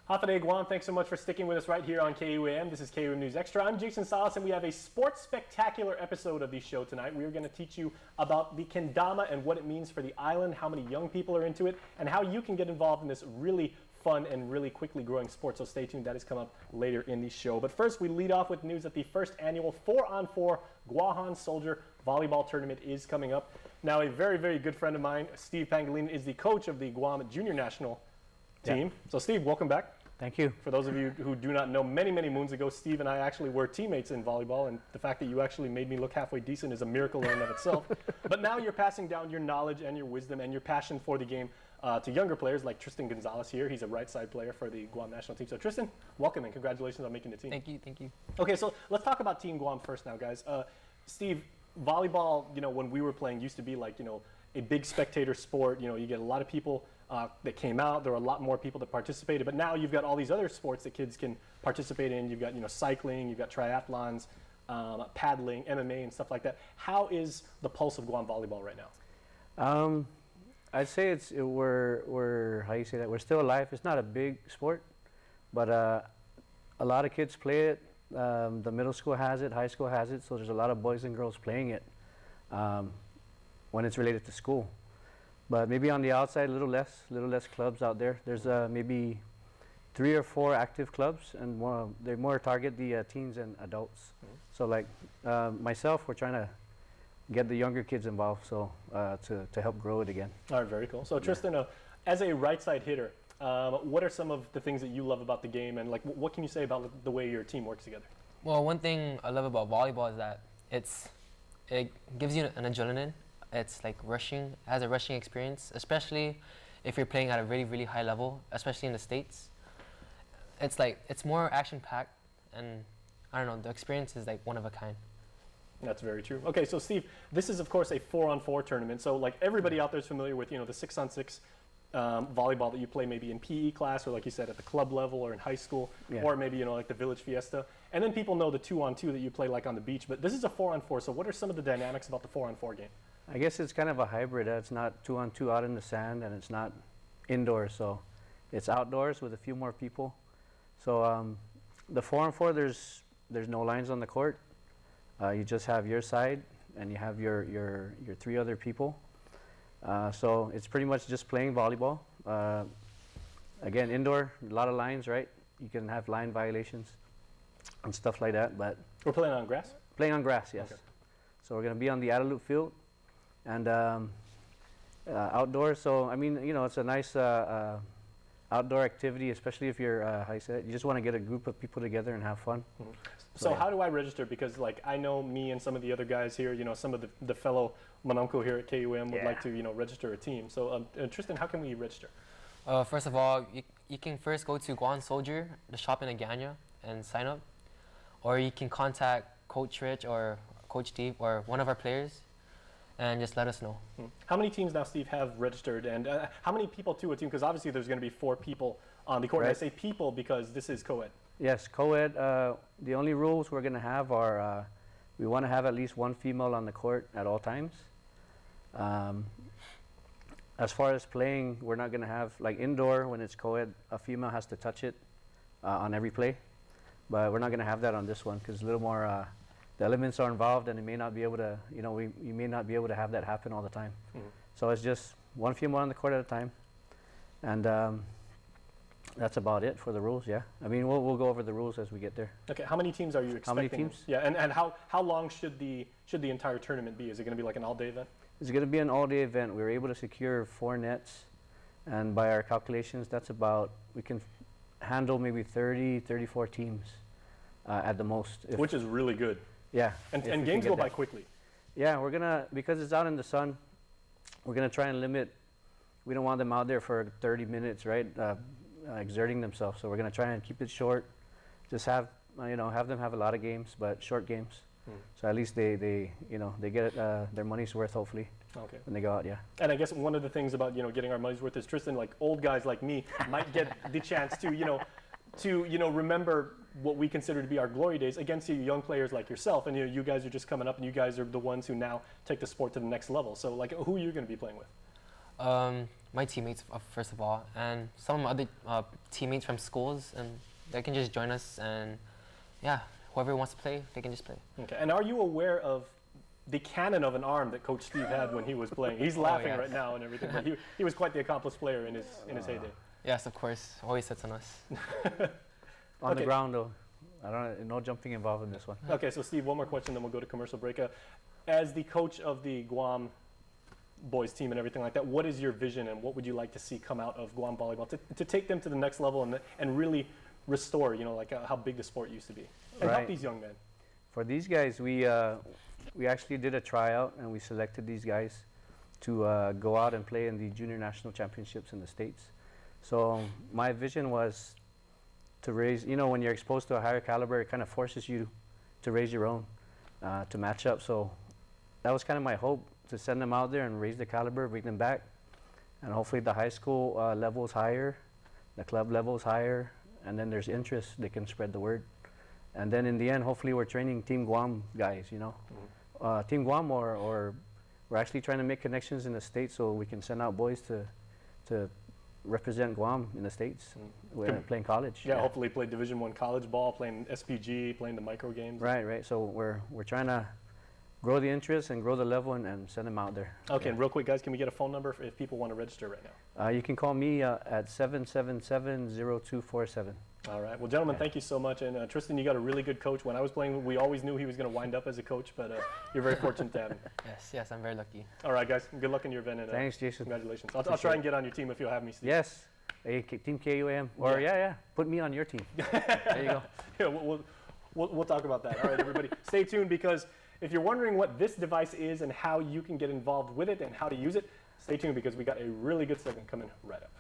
Hafa Guam, thanks so much for sticking with us right here on KUAM. This is KUAM News Extra. I'm Jason Salas, and we have a sports spectacular episode of the show tonight. We are going to teach you about the kendama and what it means for the island, how many young people are into it, and how you can get involved in this really fun and really quickly growing sport. So stay tuned. That is coming up later in the show. But first, we lead off with news that the first annual 4-on-4 Guahan Soldier Volleyball Tournament is coming up. Now, a very, very good friend of mine, Steve Pangelinan, is the coach of the Guam Junior National Team. Yeah. So, Steve, welcome back. Thank you. For those of you who do not know, many, many moons ago, Steve and I actually were teammates in volleyball, and the fact that you actually made me look halfway decent is a miracle in and of itself. But now you're passing down your knowledge and your wisdom and your passion for the game to younger players like Tristan Gonzales here. He's a right side player for the Guam National Team. So Tristan, welcome and congratulations on making the team. Thank you, thank you. Okay, so let's talk about Team Guam first now, guys. Steve, volleyball, when we were playing used to be like, a big spectator sport. You get a lot of people that came out. There were a lot more people that participated. But now you've got all these other sports that kids can participate in. You've got cycling, you've got triathlons, paddling, MMA, and stuff like that. How is the pulse of Guam volleyball right now? I'd say we're how you say that? We're still alive. It's not a big sport, but a lot of kids play it. The middle school has it, high school has it. So there's a lot of boys and girls playing it when it's related to school. But maybe on the outside, a little less clubs out there. There's maybe 3 or 4 active clubs, and they more target the teens and adults. Mm-hmm. So like myself, we're trying to get the younger kids involved, so to help grow it again. All right, very cool. So Tristan, as a right side hitter, what are some of the things that you love about the game, and like what can you say about the way your team works together? Well, one thing I love about volleyball is that it gives you an adrenaline. It's like rushing, has a rushing experience, especially if you're playing at a really, really high level, especially in the States. It's more action-packed, and I don't know, the experience is like one of a kind. That's very true. Okay, so Steve, this is of course a 4-on-4 tournament. So like everybody out there is familiar with the 6-on-6 volleyball that you play maybe in PE class, or like you said at the club level or in high school, or maybe like the village fiesta. And then people know the 2-on-2 that you play like on the beach. But this is a 4-on-4. So what are some of the dynamics about the 4-on-4 game? I guess it's kind of a hybrid. It's not 2-on-2 out in the sand, and it's not indoors. So it's outdoors with a few more people. So the 4-on-4, there's no lines on the court. You just have your side, and you have your 3 other people. So it's pretty much just playing volleyball. Again, indoor, a lot of lines, right? You can have line violations and stuff like that. But we're playing on grass? Playing on grass, yes. Okay. So we're going to be on the Adelut field and outdoors. So, I mean, it's a nice outdoor activity, especially if you're, how you say it, you just want to get a group of people together and have fun. Mm-hmm. So how do I register? Because like I know me and some of the other guys here, some of the fellow Manamco here at KUAM would like to, register a team. So Tristan, how can we register? First of all, you can first go to Guahan Soldier, the shop in Agana, and sign up. Or you can contact Coach Rich or Coach Steve or one of our players and just let us know. How many teams now, Steve, have registered, and how many people to a team? Because obviously there's going to be 4 people on the court. Right. I say people because this is co-ed. Yes, co-ed. The only rules we're going to have are we want to have at least 1 female on the court at all times. As far as playing, we're not going to have, like indoor, when it's co-ed, a female has to touch it on every play. But we're not going to have that on this one because a little more, the elements are involved, and it may not be able to, you may not be able to have that happen all the time. Mm-hmm. So it's just 1 female on the court at a time. And that's about it for the rules, yeah. I mean, we'll go over the rules as we get there. Okay, how many teams are you expecting? How many teams? Yeah, and how long should the entire tournament be? Is it going to be like an all-day event? It's going to be an all-day event. We were able to secure 4 nets, and by our calculations, that's about, we can handle maybe 30, 34 teams at the most. Which is really good. Yeah. And games go by quickly. Yeah, we're going to, because it's out in the sun, we're going to try and limit, we don't want them out there for 30 minutes, right? Exerting themselves. So we're going to try and keep it short. Just have them have a lot of games, but short games. So at least they get their money's worth, hopefully. Okay. When they go out, yeah. And I guess one of the things about getting our money's worth is Tristan, like old guys like me, might get the chance to remember what we consider to be our glory days against you young players like yourself. And you guys are just coming up, and you guys are the ones who now take the sport to the next level. So like, who are you going to be playing with? My teammates, first of all, and some of my other teammates from schools, and they can just join us, and yeah, whoever wants to play, they can just play. Okay. And are you aware of the cannon of an arm that Coach Steve had when he was playing? He's laughing yes. right now and everything, but he was quite the accomplished player in his heyday. Yes, of course. Always sits on us. On the ground, though. No jumping involved in this one. Okay, so Steve, one more question, then we'll go to commercial break. As the coach of the Guam boys team and everything like that, what is your vision and what would you like to see come out of Guam volleyball to take them to the next level and really restore, like how big the sport used to be, and help these young men? For these guys, we actually did a tryout and we selected these guys to go out and play in the Junior National Championships in the States. So my vision was to raise, when you're exposed to a higher caliber, it kind of forces you to raise your own, to match up. So that was kind of my hope, to send them out there and raise the caliber, bring them back. And hopefully the high school level is higher, the club level is higher, and then there's interest, they can spread the word. And then in the end, hopefully we're training Team Guam guys, Team Guam, or we're actually trying to make connections in the States so we can send out boys to represent Guam in the States, playing college. Yeah, hopefully play Division I college ball, playing SPG, playing the micro games. Right. So we're trying to grow the interest and grow the level and send them out there. Okay, and real quick, guys, can we get a phone number if people want to register right now? You can call me at 777-0247. All right. Well, gentlemen, thank you so much. And Tristan, you got a really good coach. When I was playing, we always knew he was going to wind up as a coach, but you're very fortunate to have him. Yes, I'm very lucky. All right, guys. Good luck in your event. And, thanks, Jason. Congratulations. I'll try and get on your team if you'll have me, Steve. Yes. Hey, Team KUAM. Or, put me on your team. There you go. Yeah, we'll talk about that. All right, everybody. Stay tuned, because if you're wondering what this device is and how you can get involved with it and how to use it, stay tuned, because we got a really good segment coming right up.